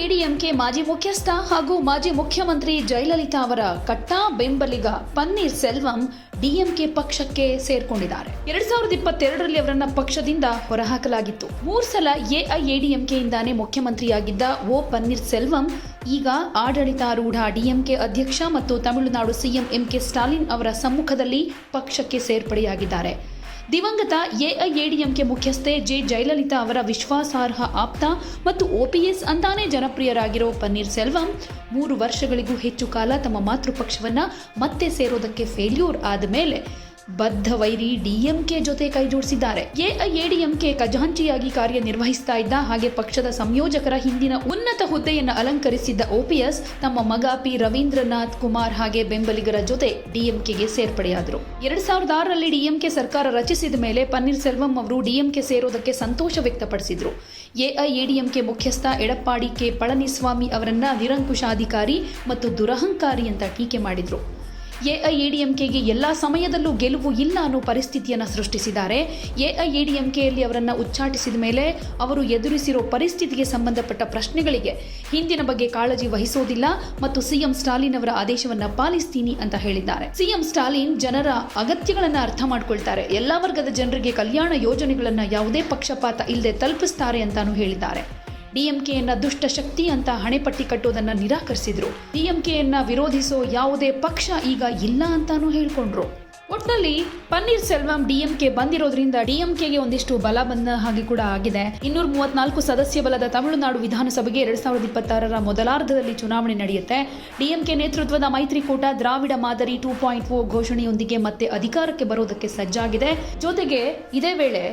ಎಐಎಡಿಎಂಕೆ ಮಾಜಿ ಮುಖ್ಯಸ್ಥ ಹಾಗೂ ಮಾಜಿ ಮುಖ್ಯಮಂತ್ರಿ ಜಯಲಲಿತಾ ಅವರ ಕಟ್ಟಾ ಬೆಂಬಲಿಗ ಪನ್ನೀರ್ ಸೆಲ್ವಂ ಡಿಎಂಕೆ ಪಕ್ಷಕ್ಕೆ ಸೇರ್ಕೊಂಡಿದ್ದಾರೆ. 2022ರಲ್ಲಿ ಅವರನ್ನ ಪಕ್ಷದಿಂದ ಹೊರಹಾಕಲಾಗಿತ್ತು. 3 ಸಲ ಎಐಎಡಿಎಂಕೆಯಿಂದಾನೇ ಮುಖ್ಯಮಂತ್ರಿಯಾಗಿದ್ದ ಪನ್ನೀರ್ ಸೆಲ್ವಂ ಈಗ ಆಡಳಿತಾರೂಢ ಡಿಎಂಕೆ ಅಧ್ಯಕ್ಷ ಮತ್ತು ತಮಿಳುನಾಡು ಸಿಎಂ ಎಂಕೆ ಸ್ಟಾಲಿನ್ ಅವರ ಸಮ್ಮುಖದಲ್ಲಿ ಪಕ್ಷಕ್ಕೆ ಸೇರ್ಪಡೆಯಾಗಿದ್ದಾರೆ. ದಿವಂಗತ ಎಐಎಡಿಎಂಕೆ ಮುಖ್ಯಸ್ಥೆ ಜಯಲಲಿತಾ ಅವರ ವಿಶ್ವಾಸಾರ್ಹ ಆಪ್ತ ಮತ್ತು ಒಪಿಎಸ್ ಅಂತಾನೆ ಜನಪ್ರಿಯರಾಗಿರೋ ಪನ್ನೀರ್ ಸೆಲ್ವಂ 3 ವರ್ಷಗಳಿಗೂ ಹೆಚ್ಚು ಕಾಲ ತಮ್ಮ ಮಾತೃಪಕ್ಷವನ್ನ ಮತ್ತೆ ಸೇರೋದಕ್ಕೆ ಫೇಲ್ಯೂರ್ ಆದ ಮೇಲೆ ಬದ್ಧ ವೈರಿ ಡಿಎಂಕೆ ಜೊತೆ ಕೈಜೋಡಿಸಿದ್ದಾರೆ. ಎಐಎಡಿಎಂಕೆ ಖಜಾಂಚಿಯಾಗಿ ಕಾರ್ಯನಿರ್ವಹಿಸ್ತಾ ಇದ್ದ ಹಾಗೆ ಪಕ್ಷದ ಸಂಯೋಜಕರ ಹಿಂದಿನ ಉನ್ನತ ಹುದ್ದೆಯನ್ನು ಅಲಂಕರಿಸಿದ್ದ ಒಪಿಎಸ್ ತಮ್ಮ ಮಗ ಪಿ ರವೀಂದ್ರನಾಥ್ ಕುಮಾರ್ ಹಾಗೆ ಬೆಂಬಲಿಗರ ಜೊತೆ ಡಿಎಂಕೆಗೆ ಸೇರ್ಪಡೆಯಾದರು. 2006ರಲ್ಲಿ ಡಿಎಂಕೆ ಸರ್ಕಾರ ರಚಿಸಿದ ಮೇಲೆ ಪನ್ನೀರ್ ಸೆಲ್ವಂ ಅವರು ಡಿಎಂಕೆ ಸೇರೋದಕ್ಕೆ ಸಂತೋಷ ವ್ಯಕ್ತಪಡಿಸಿದ್ರು. ಎಐಎಡಿಎಂಕೆ ಮುಖ್ಯಸ್ಥ ಎಡಪ್ಪಾಡಿ ಕೆ ಪಳನಿಸ್ವಾಮಿ ಅವರನ್ನ ನಿರಂಕುಶಾಧಿಕಾರಿ ಮತ್ತು ದುರಹಂಕಾರಿ ಅಂತ ಟೀಕೆ ಮಾಡಿದ್ರು. ಎಐಎಡಿಎಂಕೆಗೆ ಎಲ್ಲಾ ಸಮಯದಲ್ಲೂ ಗೆಲುವು ಇಲ್ಲ ಅನ್ನೋ ಪರಿಸ್ಥಿತಿಯನ್ನು ಸೃಷ್ಟಿಸಿದ್ದಾರೆ. ಎಐಎಡಿಎಂಕೆಯಲ್ಲಿ ಅವರನ್ನು ಉಚ್ಚಾಟಿಸಿದ ಮೇಲೆ ಅವರು ಎದುರಿಸಿರೋ ಪರಿಸ್ಥಿತಿಗೆ ಸಂಬಂಧಪಟ್ಟ ಪ್ರಶ್ನೆಗಳಿಗೆ ಹಿಂದಿನ ಬಗ್ಗೆ ಕಾಳಜಿ ವಹಿಸೋದಿಲ್ಲ ಮತ್ತು ಸಿಎಂ ಸ್ಟಾಲಿನ್ ಅವರ ಆದೇಶವನ್ನ ಪಾಲಿಸ್ತೀನಿ ಅಂತ ಹೇಳಿದ್ದಾರೆ. ಸಿಎಂ ಸ್ಟಾಲಿನ್ ಜನರ ಅಗತ್ಯಗಳನ್ನ ಅರ್ಥ ಮಾಡ್ಕೊಳ್ತಾರೆ, ಎಲ್ಲಾ ವರ್ಗದ ಜನರಿಗೆ ಕಲ್ಯಾಣ ಯೋಜನೆಗಳನ್ನ ಯಾವುದೇ ಪಕ್ಷಪಾತ ಇಲ್ಲದೆ ತಲುಪಿಸ್ತಾರೆ ಅಂತಾನೂ ಹೇಳಿದ್ದಾರೆ. ಡಿಎಂಕೆಯನ್ನ ದುಷ್ಟ ಶಕ್ತಿ ಅಂತ ಹಣೆಪಟ್ಟಿ ಕಟ್ಟೋದನ್ನ ನಿರಾಕರಿಸಿದ್ರು. ಡಿಎಂಕೆಯನ್ನ ವಿರೋಧಿಸೋ ಯಾವುದೇ ಪಕ್ಷ ಈಗ ಇಲ್ಲ ಅಂತಾನೂ ಹೇಳ್ಕೊಂಡ್ರು. ಒಟ್ನಲ್ಲಿ ಪನ್ನೀರ್ ಸೆಲ್ವಂ ಡಿಎಂಕೆ ಬಂದಿರೋದ್ರಿಂದ ಡಿಎಂಕೆಗೆ ಒಂದಿಷ್ಟು ಬಲ ಬಂದ ಹಾಗೆ ಕೂಡ ಆಗಿದೆ. 234 ಸದಸ್ಯ ಬಲದ ತಮಿಳುನಾಡು ವಿಧಾನಸಭೆಗೆ 2026ರ ಮೊದಲಾರ್ಧದಲ್ಲಿ ಚುನಾವಣೆ ನಡೆಯುತ್ತೆ. ಡಿಎಂಕೆ ನೇತೃತ್ವದ ಮೈತ್ರಿಕೂಟ ದ್ರಾವಿಡ ಮಾದರಿ 2.0 ಘೋಷಣೆಯೊಂದಿಗೆ ಮತ್ತೆ ಅಧಿಕಾರಕ್ಕೆ ಬರೋದಕ್ಕೆ ಸಜ್ಜಾಗಿದೆ. ಜೊತೆಗೆ ಇದೇ ವೇಳೆ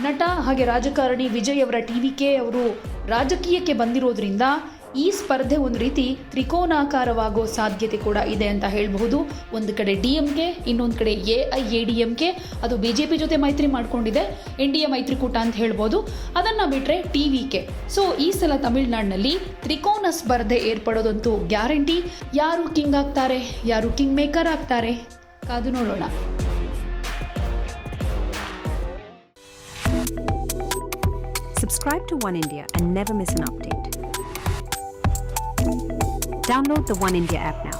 ನಟ ಹಾಗೆ ರಾಜಕಾರಣಿ ವಿಜಯ್ ಅವರ ಟಿವಿಕೆ ಅವರು ರಾಜಕೀಯಕ್ಕೆ ಬಂದಿರೋದ್ರಿಂದ ಈ ಸ್ಪರ್ಧೆ ಒಂದು ರೀತಿ ತ್ರಿಕೋನಾಕಾರವಾಗೋ ಸಾಧ್ಯತೆ ಕೂಡ ಇದೆ ಅಂತ ಹೇಳಬಹುದು. ಒಂದು ಕಡೆ ಡಿಎಂಕೆ, ಇನ್ನೊಂದು ಕಡೆ ಎಐಎಡಿಎಂಕೆ, ಅದು ಬಿಜೆಪಿ ಜೊತೆ ಮೈತ್ರಿ ಮಾಡ್ಕೊಂಡಿದೆ, ಎನ್ಡಿಎ ಮೈತ್ರಿಕೂಟ ಅಂತ ಹೇಳ್ಬೋದು. ಅದನ್ನ ಬಿಟ್ರೆ ಟಿವಿಕೆ. ಸೊ ಈ ಸಲ ತಮಿಳುನಾಡಿನಲ್ಲಿ ತ್ರಿಕೋನ ಸ್ಪರ್ಧೆ ಏರ್ಪಡೋದಂತೂ ಗ್ಯಾರಂಟಿ. ಯಾರು ಕಿಂಗ್ ಆಗ್ತಾರೆ, ಯಾರು ಕಿಂಗ್ ಮೇಕರ್ ಆಗ್ತಾರೆ, ಕಾದು ನೋಡೋಣ. Subscribe to One India and never miss an update. Download the One India app now.